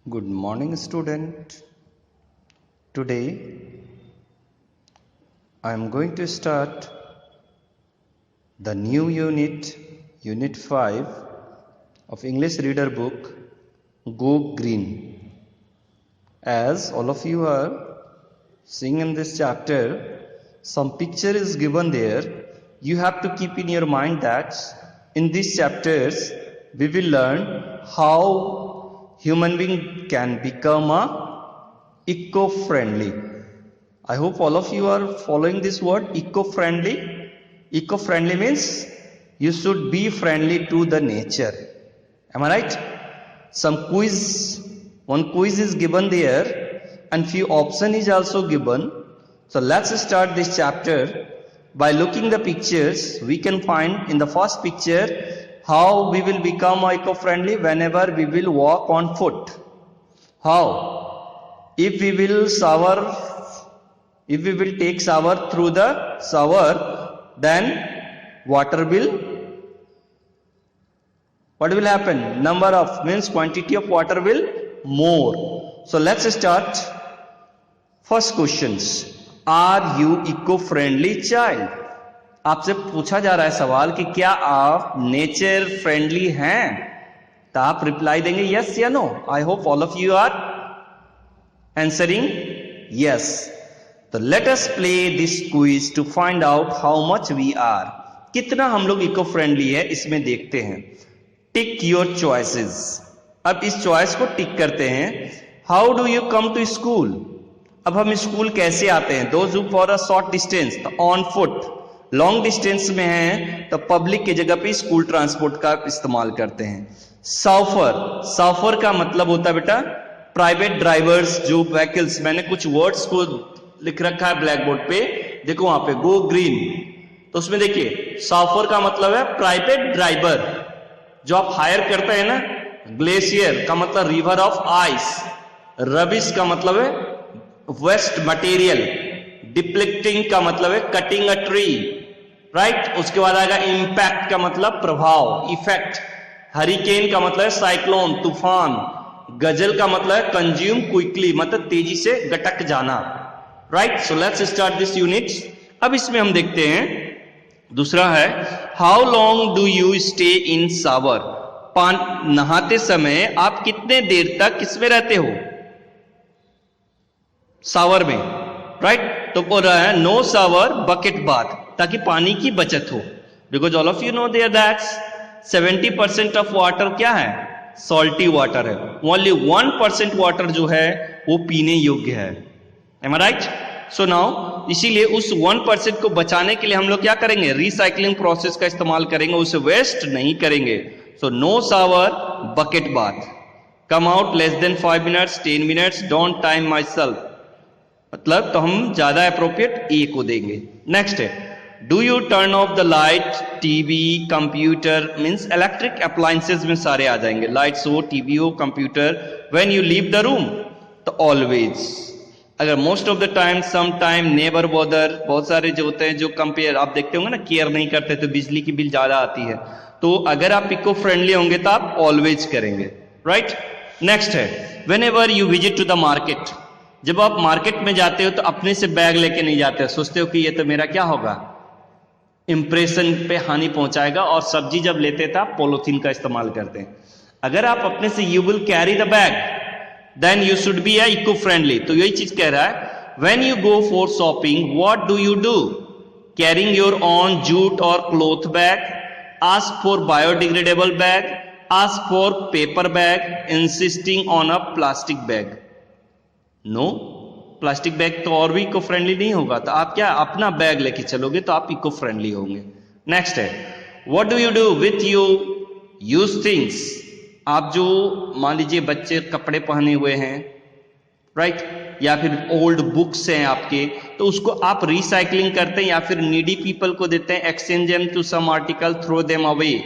Good morning, student. Today I am going to start the new unit, Unit 5 of English Reader book, Go Green. As all of you are seeing in this chapter, some picture is given there. You have to keep in your mind that in these chapters we will learn how human being can become eco-friendly. I hope all of you are following this word eco-friendly. Eco-friendly means you should be friendly to the nature. Am I right? One quiz is given there and few option is also given. So let's start this chapter by looking the pictures. We can find in the first picture how we will become eco-friendly whenever we will walk on foot. How? If we will take shower through the shower, then what will happen? Quantity of water will more. So let's start. First questions. Are you eco-friendly child? आपसे पूछा जा रहा है सवाल कि क्या आप nature friendly हैं? तो आप रिप्लाई देंगे यस या no. I hope all of you are answering yes. तो let us play this quiz to find out how much we are. कितना हम लोग इको फ्रेंडली है इसमें देखते हैं. Tick your choices. अब इस चॉइस को टिक करते हैं. How do you come to school. अब हम स्कूल कैसे आते हैं? Those who for a short distance तो ऑन फुट. लॉन्ग डिस्टेंस में है तो पब्लिक की जगह पे स्कूल ट्रांसपोर्ट का इस्तेमाल करते हैं. सफर का मतलब होता है बेटा प्राइवेट ड्राइवर्स जो व्हीकल्स. मैंने कुछ वर्ड्स को लिख रखा है ब्लैक बोर्ड पे, देखो वहां पे गो ग्रीन. तो उसमें देखिए सफर का मतलब है प्राइवेट ड्राइवर जो आप हायर करते हैं ना. ग्लेशियर का मतलब रिवर ऑफ आइस. रबिश का मतलब है वेस्ट मटेरियल. डिप्लेक्टिंग का मतलब है कटिंग अ ट्री. राइट. उसके बाद आएगा इंपैक्ट का मतलब प्रभाव, इफेक्ट. हरिकेन का मतलब है साइक्लोन, तूफान. गजल का मतलब है कंज्यूम क्विकली, मतलब तेजी से गटक जाना. Right. So let's start this unit. अब इसमें हम देखते हैं दूसरा है how long do you stay in shower. नहाते समय आप कितने देर तक किसमें रहते हो? शावर में. राइट. तो बोल रहा है नो शावर बकेट बाथ, ताकि पानी की बचत हो. Because all of you know there that 70% of water क्या है? सॉल्टी वाटर है. ओनली 1% वाटर जो है वो पीने योग्य है. Am I right? So now इसीलिए उस 1% को बचाने के लिए हम लोग क्या करेंगे? रिसाइकलिंग प्रोसेस का इस्तेमाल करेंगे, उसे वेस्ट नहीं करेंगे. So no shower bucket bath. Come out less than 5 minutes 10 minutes. Don't time myself. मतलब तो हम ज्यादा अप्रोप्रिएट ए को देंगे. नेक्स्ट है do you turn off the light. TV computer means electric appliances में सारे आ जाएंगे. लाइट्स हो, टीवी हो, computer. When you leave the room तो ऑलवेज. अगर most of the time, some time, never bother. बहुत सारे जो होते हैं जो कंपेयर आप देखते होंगे ना, केयर नहीं करते तो बिजली की बिल ज्यादा आती है. तो अगर आप इको फ्रेंडली होंगे तो आप ऑलवेज करेंगे. राइट. नेक्स्ट है whenever you visit to the market. जब आप मार्केट में जाते हो तो अपने से बैग लेके नहीं जाते हो. सोचते हो कि ये तो मेरा क्या होगा, इंप्रेशन पे हानि पहुंचाएगा. और सब्जी जब लेते थे आप पॉलिथीन का इस्तेमाल करते हैं. अगर आप अपने से you will carry the bag then you should be eco friendly. तो यही चीज कह रहा है when you go for shopping what do you do. Carrying your own jute और cloth bag. Ask for biodegradable bag. Ask for paper bag. Insisting on a plastic bag. No, plastic bag तो और भी eco friendly नहीं होगा. तो आप क्या अपना बैग लेके चलोगे तो आप इको फ्रेंडली होंगे. नेक्स्ट है what do you do with you use things. आप जो मान लीजिए बच्चे कपड़े पहने हुए हैं, राइट, या फिर ओल्ड बुक्स हैं आपके, तो उसको आप रिसाइकलिंग करते हैं या फिर नीडी पीपल को देते हैं. Exchange them to some article, throw them away,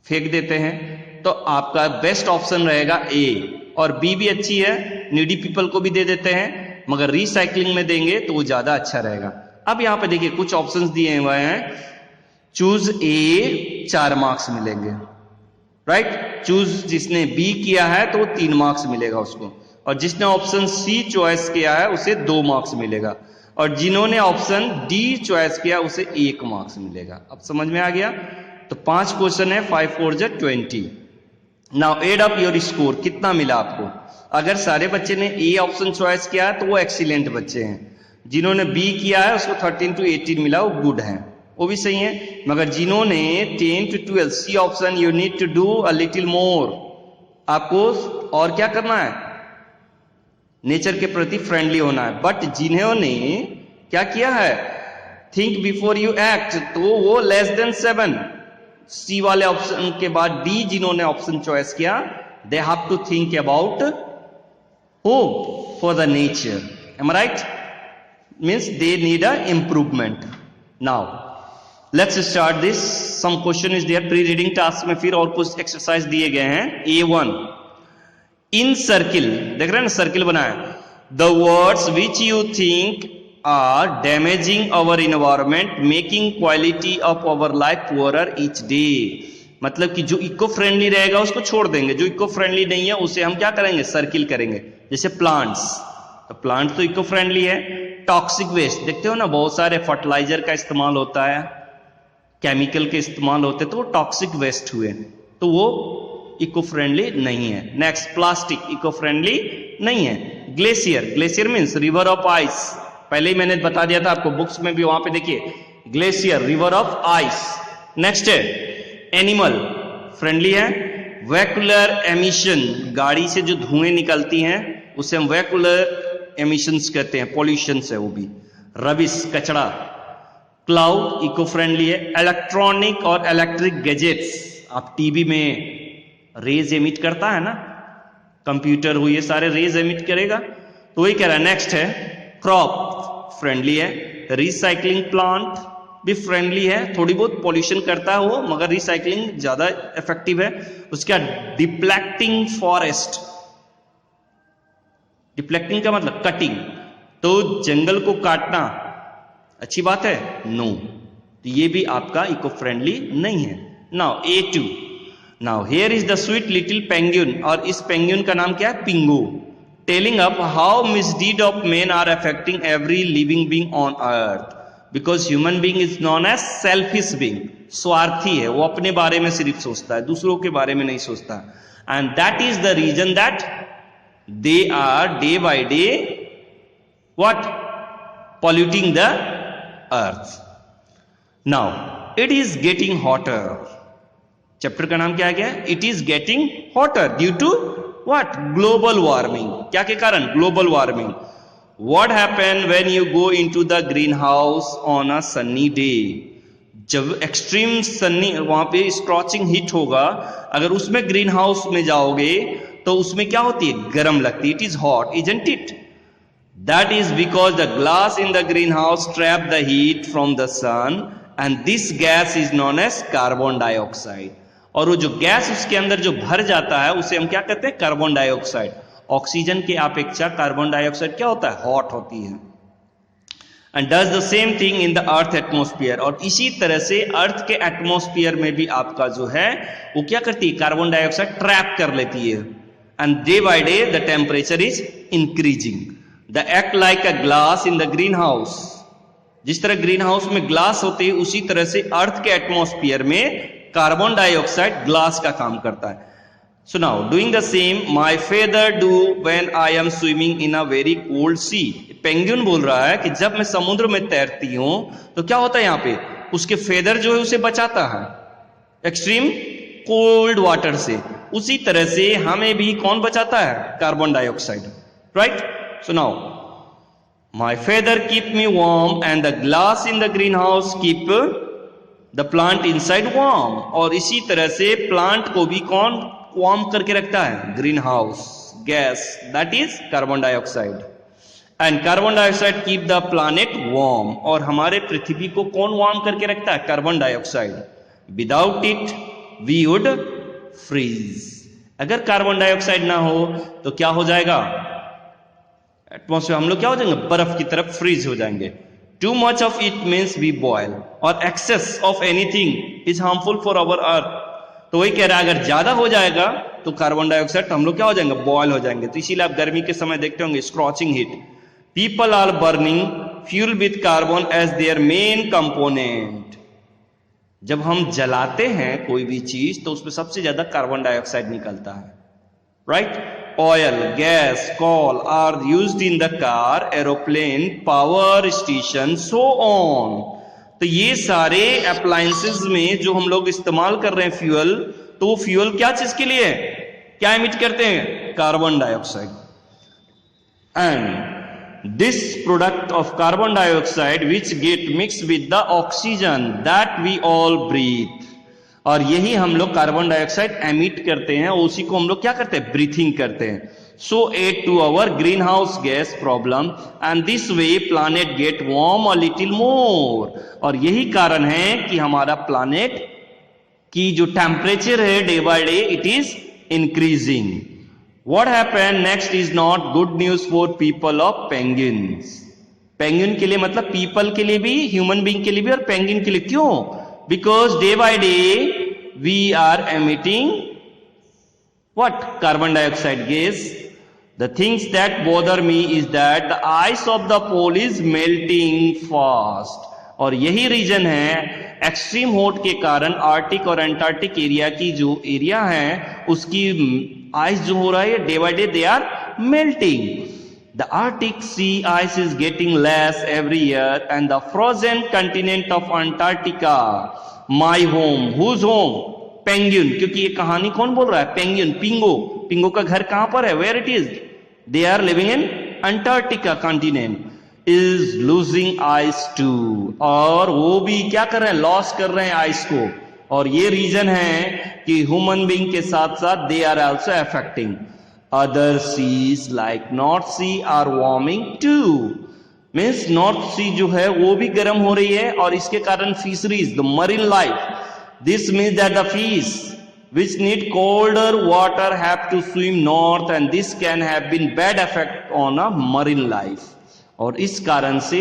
फेंक देते हैं. तो आपका बेस्ट ऑप्शन रहेगा ए. और बी भी अच्छी है, नीडी पीपल को भी दे देते हैं, मगर रिसाइकलिंग में देंगे तो वो ज्यादा अच्छा रहेगा. अब यहां पे देखिए कुछ ऑप्शंस दिए हुए हैं. चूज ए, 4 मार्क्स मिलेंगे. राइट। चूज जिसने बी किया है तो वो 3 मार्क्स मिलेगा उसको, और जिसने ऑप्शन सी चॉइस किया है उसे 2 मार्क्स मिलेगा, और जिन्होंने ऑप्शन डी चॉइस किया उसे 1 मार्क्स मिलेगा। अब समझ में आ गया? तो 5 क्वेश्चन है, 5 4 जा 20। Now add up your score, कितना मिला आपको? अगर सारे बच्चे ने ए ऑप्शन चॉइस किया है तो वो एक्सीलेंट बच्चे हैं, जिन्होंने बी किया है उसको 13 to 18 मिला, वो गुड है, वो भी सही है। मगर जिन्होंने 10 to 12 C option, you need to do a little more, आपको और क्या करना है? नेचर के प्रति फ्रेंडली होना है। बट जिन्होंने क्या किया है, थिंक बिफोर यू एक्ट, तो वो लेस देन 7 सी वाले ऑप्शन के बाद डी जिन्होंने ऑप्शन चॉइस किया, they have to think about how for the nature, am I right? Means they need a improvement. Now let's start this. Some question is there, pre reading task में फिर और कुछ exercise दिए गए हैं। A1 इन circle, देख रहे हैं ना, सर्किल बनाया, the words which you think are damaging our environment making quality of our life poorer each day. मतलब कि जो इको फ्रेंडली रहेगा उसको छोड़ देंगे, जो इको फ्रेंडली नहीं है उसे हम क्या करेंगे? सर्किल करेंगे। जैसे प्लांट्स, तो प्लांट तो इको फ्रेंडली है। टॉक्सिक वेस्ट, देखते हो ना, बहुत सारे फर्टिलाइजर का इस्तेमाल होता है, केमिकल के इस्तेमाल होते हैं, तो वो टॉक्सिक वेस्ट हुए, तो वो इको फ्रेंडली नहीं है। नेक्स्ट, प्लास्टिक इको फ्रेंडली नहीं है। Glacier, glacier means river of ice, पहले ही मैंने बता दिया था आपको, बुक्स में भी वहां पे देखिए, glacier river of ice. Next है एनिमल, फ्रेंडली है। वैक्यूलर एमिशन, गाड़ी से जो धुएं निकलती हैं उसे हम वैक्यूलर एमिशंस कहते हैं, पॉल्यूशन है वो भी। रबिश, कचरा। क्लाउड इको फ्रेंडली है। इलेक्ट्रॉनिक और इलेक्ट्रिक गैजेट्स, आप टीवी में रेज एमिट करता है ना, कंप्यूटर हो, ये सारे रेज एमिट करेगा, तो वही कह रहा है। नेक्स्ट है क्रॉप, फ्रेंडली है। रिसाइकलिंग प्लांट भी फ्रेंडली है, थोड़ी बहुत पॉल्यूशन करता है वो, मगर रिसाइकलिंग ज्यादा इफेक्टिव है। उसका डिप्लेक्टिंग फॉरेस्ट, डिप्लेक्टिंग का मतलब कटिंग, तो जंगल को काटना अच्छी बात है? नो, तो ये भी आपका इको फ्रेंडली नहीं है। Now A2, now here is the sweet little penguin, और इस पेंगुइन का नाम क्या है? Pingu. Telling up how misdeed of men are affecting every living being on earth, because human being is known as selfish being, स्वार्थी है, वो अपने बारे में सिर्फ सोचता है, दूसरों के बारे में नहीं सोचता। And that is the reason that they are day by day what? Polluting the earth. Now it is getting hotter, chapter का नाम क्या है? It is getting hotter due to what? Global warming. क्या के कारण? Global warming. What happen when you go into the greenhouse on a sunny day, जब extreme sunny, वहां पे स्क्रॉचिंग हीट होगा, अगर उसमें ग्रीन हाउस में जाओगे तो उसमें क्या होती है? गर्म लगती है, it is hot, isn't it? That is because the glass in the greenhouse trap the heat from the sun and this gas is known as carbon dioxide. और वो जो गैस उसके अंदर जो भर जाता है उसे हम क्या कहते हैं? Carbon dioxide. ऑक्सीजन के अपेक्षा कार्बन डाइऑक्साइड क्या होता है? हॉट होती है। And does the same thing in the earth atmosphere, और इसी तरह से अर्थ के एटमोस्फियर में भी आपका जो है वो क्या करती है? कार्बन डाइऑक्साइड ट्रैप कर लेती है। And day by day the temperature is increasing. The act like a glass in the green house, जिस तरह ग्रीन हाउस में ग्लास होती है उसी तरह से अर्थ के एटमोस्फियर में कार्बन डाइऑक्साइड ग्लास का काम करता है। So now doing the same my feather do when I am swimming in a very cold sea. Penguin बोल रहा है कि जब मैं समुद्र में तैरती हूं तो क्या होता है? यहां पे उसके फेदर जो है उसे बचाता है एक्सट्रीम कोल्ड वाटर से। उसी तरह से हमें भी कौन बचाता है? Carbon dioxide, right? So now my feather keep me warm and the glass in the green house keep the plant inside warm, और इसी तरह से प्लांट को भी कौन वार्म करके रखता है? Greenhouse gas, that is carbon dioxide. And carbon dioxide keep the planet warm, और हमारे पृथ्वी को कौन वार्म करके रखता है? Carbon dioxide. Without it we would freeze, अगर कार्बन डाइऑक्साइड ना हो तो क्या हो जाएगा? एटमॉस्फेयर हम लोग क्या हो जाएंगे? बर्फ की तरफ फ्रीज हो जाएंगे। Too much of it means we boil, or excess of anything is harmful for our earth. तो वही कह रहा है अगर ज्यादा हो जाएगा तो कार्बन डाइऑक्साइड हम लोग क्या हो जाएंगे, बॉयल हो जाएंगे। तो इसीलिए आप गर्मी के समय देखते होंगे scorching heat. People are burning fuel with carbon as their main component. जब हम जलाते हैं कोई भी चीज तो उसमें सबसे ज्यादा कार्बन डाइऑक्साइड निकलता है, right. Oil, gas, coal are used in the car, aeroplane, power station, so on. तो ये सारे अप्लायंसेस में जो हम लोग इस्तेमाल कर रहे हैं फ्यूल, तो वो फ्यूल क्या चीज के लिए है, क्या एमिट करते हैं, carbon dioxide. And this product of carbon dioxide which get mix with the oxygen that we all breathe. और यही हम लोग कार्बन डाइऑक्साइड एमिट करते हैं, उसी को हम लोग क्या करते हैं, ब्रीथिंग करते हैं। So add to our greenhouse gas problem and this way planet get warm a little more। और यही कारण है कि हमारा planet की जो टेम्परेचर है day by day it is increasing. What happened next is not good news for people of penguins। Penguin के लिए मतलब पीपल के लिए भी, ह्यूमन बीइंग के लिए भी और पेंगुइन के लिए। क्यों? Because day by day we are emitting what? Carbon dioxide gas। The things that bother me is that the ice of the pole is melting fast। और यही रीजन है एक्सट्रीम हॉट के कारण आर्टिक और Antarctic area की जो area है उसकी आइस जो हो रहा है day by day they are melting. The Arctic sea ice is getting less every year and the frozen continent of Antarctica my home. Whose home? Penguin. क्योंकि ये कहानी कौन बोल रहा है, पेंगुइन, पिंगो। पिंगो का घर कहां पर है, where it is, they are living in Antarctica continent, is losing ice too. और वो भी क्या कर रहे हैं, लॉस कर रहे हैं आइस को। और ये रीजन है कि ह्यूमन बीइंग के साथ साथ they are also affecting other seas like north sea are warming too. Means north sea जो है वो भी गर्म हो रही है और इसके कारण fisheries, the marine life, this means that the fish which need colder water have to swim north and this can have been bad effect on a marine life। और इस कारण से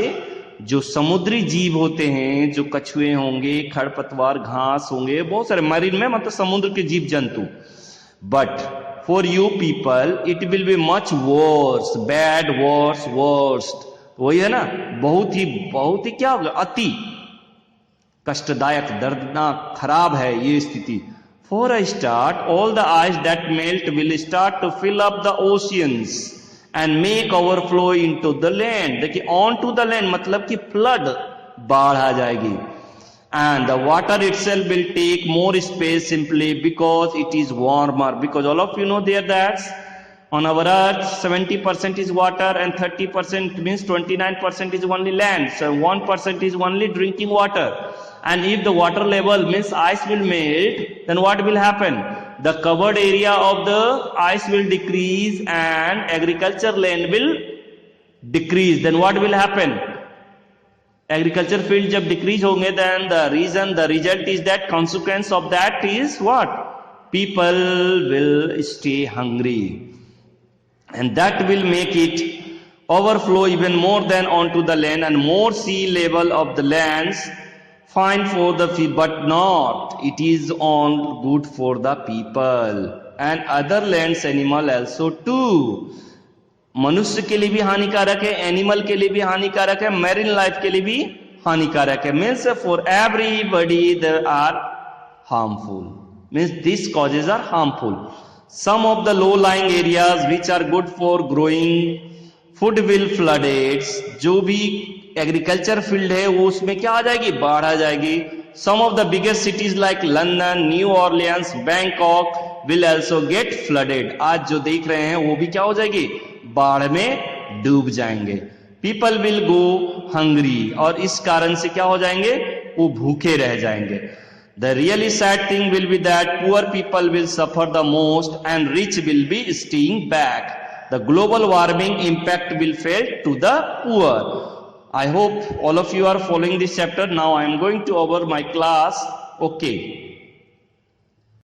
जो समुद्री जीव होते हैं, जो कछुए होंगे, खरपतवार, घास होंगे, बहुत सारे मरीन में मतलब समुद्र के जीव जंतु, but for you people it will be much worse, bad, worse, worst. वही है ना, बहुत ही क्या होगा, अति कष्टदायक, दर्दनाक, खराब है ये स्थिति। For a start all the ice that melt will start to fill up the oceans and make overflow into the land. देखिए ऑन टू द लैंड मतलब कि फ्लड, बाढ़ आ जाएगी। And the water itself will take more space simply because it is warmer. Because all of you know there that's on our earth 70% is water and 30% means 29% is only land, so 1% is only drinking water। And if the water level means ice will melt, then what will happen, the covered area of the ice will decrease and agriculture land will decrease। Then what will happen, agriculture field जब decrease होंगे then the result is that consequence of that is what, people will stay hungry and that will make it overflow even more than onto the land and more sea level of the lands fine for the fish, but not it is all good for the people and other lands animal also too। मनुष्य के लिए भी हानिकारक है, animal के लिए भी हानिकारक है, मैरीन लाइफ के लिए भी हानिकारक है। Means for everybody they are harmful, means this causes are harmful. Some of the low-lying areas which are good for growing food will flood it। जो भी एग्रीकल्चर फील्ड है वो उसमें क्या आ जाएगी, बाढ़ आ जाएगी। Some of the biggest cities like London, New Orleans, Bangkok will also get flooded। आज जो देख रहे हैं वो भी क्या हो जाएगी, बाढ़ में डूब जाएंगे। People will go hungry और इस कारण से क्या हो जाएंगे, वो भूखे रह जाएंगे। The really sad thing will be that poor people will suffer the most and rich will be staying back। The global warming impact will felt to the poor। I hope all of you are following this chapter। Now I am going to over my class। Okay।